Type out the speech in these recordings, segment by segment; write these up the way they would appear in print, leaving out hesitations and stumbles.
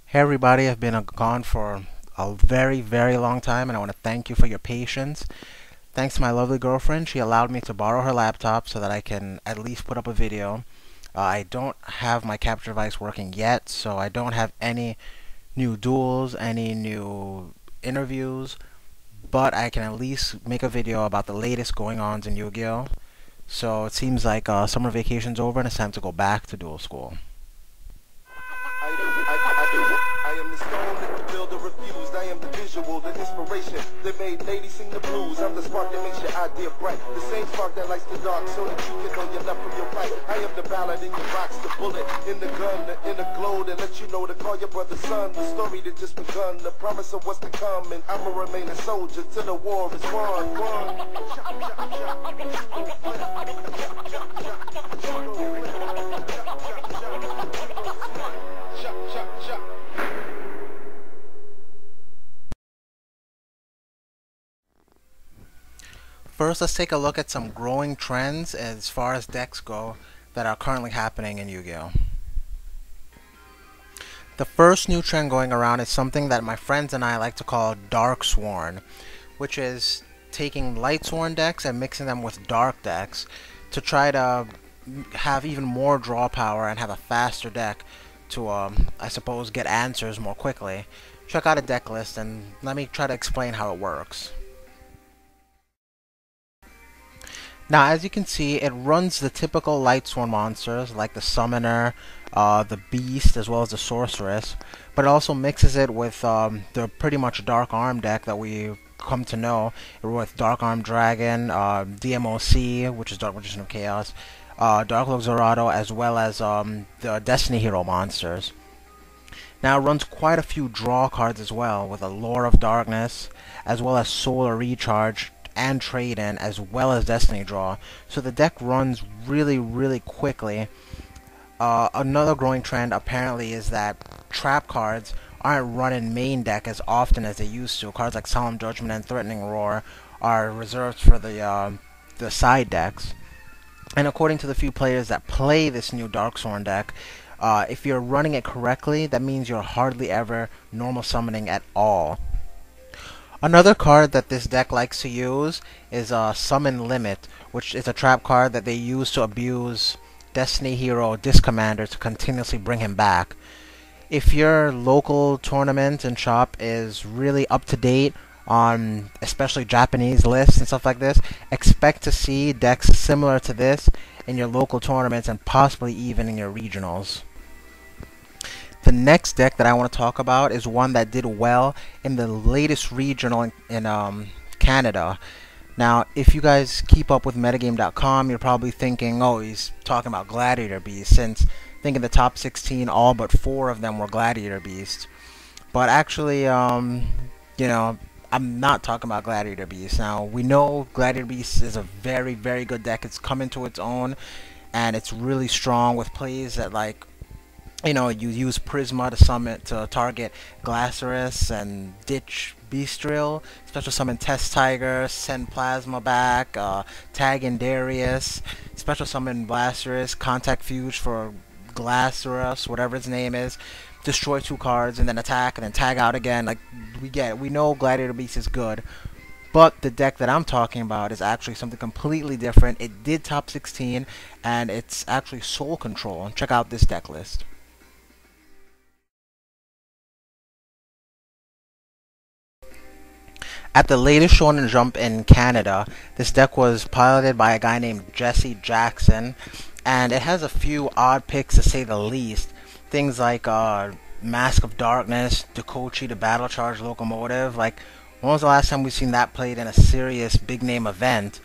Hey everybody, I've been gone for a very long time and I want to thank you for your patience. Thanks to my lovely girlfriend, she allowed me to borrow her laptop so that I can at least put up a video. I don't have my capture device working yet, so I don't have any new duels, any new interviews, but I can at least make a video about the latest going-ons in Yu-Gi-Oh! So it seems like summer vacation's over and it's time to go back to Duel School. I am the stone that the builder refused. I am the visual, the inspiration that made ladies sing the blues. I'm the spark that makes your idea bright. The same spark that lights the dark so that you can know your left from your right. I am the ballad in your box, the bullet in the gun, the inner glow that lets you know to call your brother son. The story that just begun, the promise of what's to come. And I'ma remain a soldier till the war is won. First, let's take a look at some growing trends as far as decks go that are currently happening in Yu-Gi-Oh! The first new trend going around is something that my friends and I like to call Dark Sworn, which is taking Light Sworn decks and mixing them with Dark decks to try to have even more draw power and have a faster deck to, I suppose, get answers more quickly. Check out a deck list and let me try to explain how it works. Now, as you can see, it runs the typical Light Sworn monsters like the Summoner, the Beast, as well as the Sorceress, but it also mixes it with the pretty much Dark Arm deck that we come to know, with Dark Arm Dragon, DMOC, which is Dark Magician of Chaos, Dark Lord Zorado, as well as the Destiny Hero monsters. Now, it runs quite a few draw cards as well, with a Lore of Darkness, as well as Solar Recharge, and trade-in, as well as Destiny Draw, so the deck runs really quickly. Another growing trend apparently is that trap cards aren't run in main deck as often as they used to. Cards like Solemn Judgment and Threatening Roar are reserved for the side decks. And according to the few players that play this new Dark Sworn deck, if you're running it correctly, that means you're hardly ever normal summoning at all. Another card that this deck likes to use is Summon Limit, which is a trap card that they use to abuse Destiny Hero Disc Commander to continuously bring him back. If your local tournament and shop is really up to date on especially Japanese lists and stuff like this, expect to see decks similar to this in your local tournaments and possibly even in your regionals. The next deck that I want to talk about is one that did well in the latest regional in Canada. Now, if you guys keep up with metagame.com, you're probably thinking, oh, he's talking about Gladiator Beast, since I think in the top 16, all but 4 of them were Gladiator Beasts. But actually, you know, I'm not talking about Gladiator Beast. Now, we know Gladiator Beast is a very good deck. It's come into its own, and it's really strong with plays that, like, you know, you use Prisma to target Glacerus and ditch Beastrill, special summon Test Tiger, send Plasma back, tag in Darius, special summon Blasterus, contact Fuge for Glacerus, whatever its name is, destroy 2 cards and then attack and then tag out again. Like, we know Gladiator Beast is good, but the deck that I'm talking about is actually something completely different. It did top 16 and it's actually Soul Control. Check out this deck list. At the latest Shonen Jump in Canada, this deck was piloted by a guy named Jesse Jackson, and it has a few odd picks to say the least. Things like Mask of Darkness, Dekochi the Battle Charge Locomotive. Like, when was the last time we've seen that played in a serious big name event?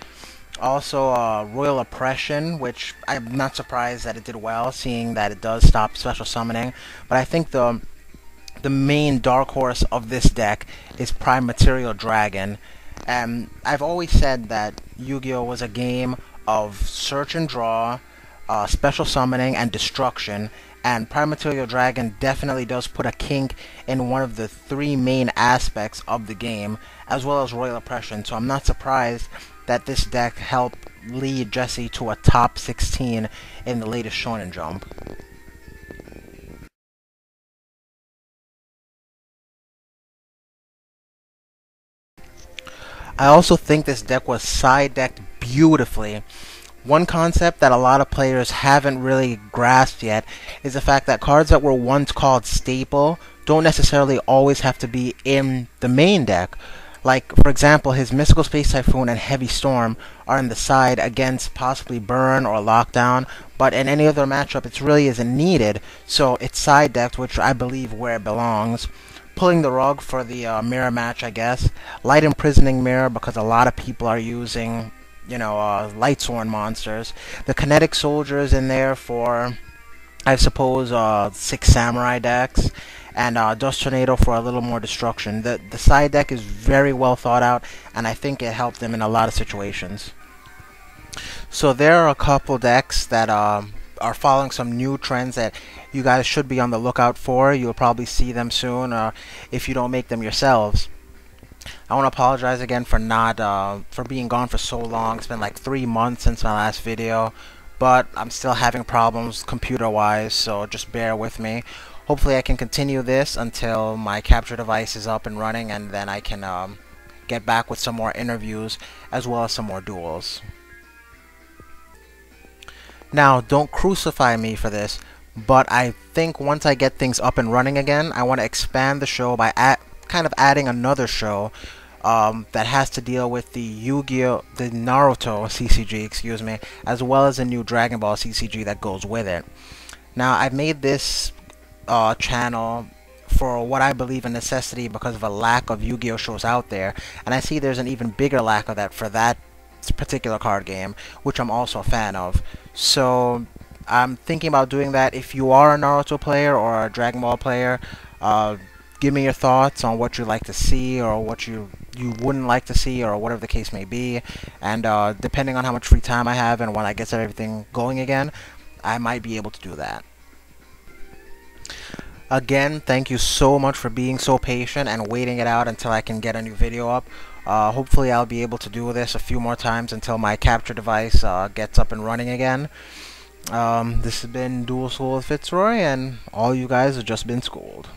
Also, Royal Oppression, which I'm not surprised that it did well, seeing that it does stop special summoning. But I think the main dark horse of this deck is Prime Material Dragon. And I've always said that Yu-Gi-Oh! Was a game of search and draw, special summoning, and destruction. And Prime Material Dragon definitely does put a kink in one of the 3 main aspects of the game, as well as Royal Oppression. So I'm not surprised that this deck helped lead Jesse to a top 16 in the latest Shonen Jump. I also think this deck was side decked beautifully. One concept that a lot of players haven't really grasped yet is the fact that cards that were once called staple don't necessarily always have to be in the main deck. Like, for example, his Mystical Space Typhoon and Heavy Storm are in the side against possibly Burn or Lockdown, but in any other matchup it really isn't needed, so it's side decked, which I believe where it belongs. Pulling the rug for the mirror match, I guess. Light Imprisoning Mirror because a lot of people are using Lightsworn monsters. The Kinetic Soldiers in there for, I suppose, 6 Samurai decks. And Dust Tornado for a little more destruction. The side deck is very well thought out, and I think it helped them in a lot of situations. So there are a couple decks that are following some new trends that you guys should be on the lookout for. You'll probably see them soon, if you don't make them yourselves. I want to apologize again for for being gone for so long. It's been like 3 months since my last video, but I'm still having problems computer-wise, so just bear with me. Hopefully I can continue this until my capture device is up and running, and then I can get back with some more interviews as well as some more duels. Now, don't crucify me for this, but I think once I get things up and running again, I want to expand the show by kind of adding another show that has to deal with the YuGiOh, the Naruto CCG, excuse me, as well as a new Dragon Ball CCG that goes with it. Now, I've made this channel for what I believe a necessity because of a lack of YuGiOh shows out there, and I see there's an even bigger lack of that for that particular card game, which I'm also a fan of. So I'm thinking about doing that. If you are a Naruto player or a Dragon Ball player, give me your thoughts on what you'd like to see or what you wouldn't like to see, or whatever the case may be, and depending on how much free time I have and when I get everything going again, I might be able to do that. Again, thank you so much for being so patient and waiting it out until I can get a new video up. Hopefully I'll be able to do this a few more times until my capture device gets up and running again. This has been Duel School with Fitzroy, and all you guys have just been schooled.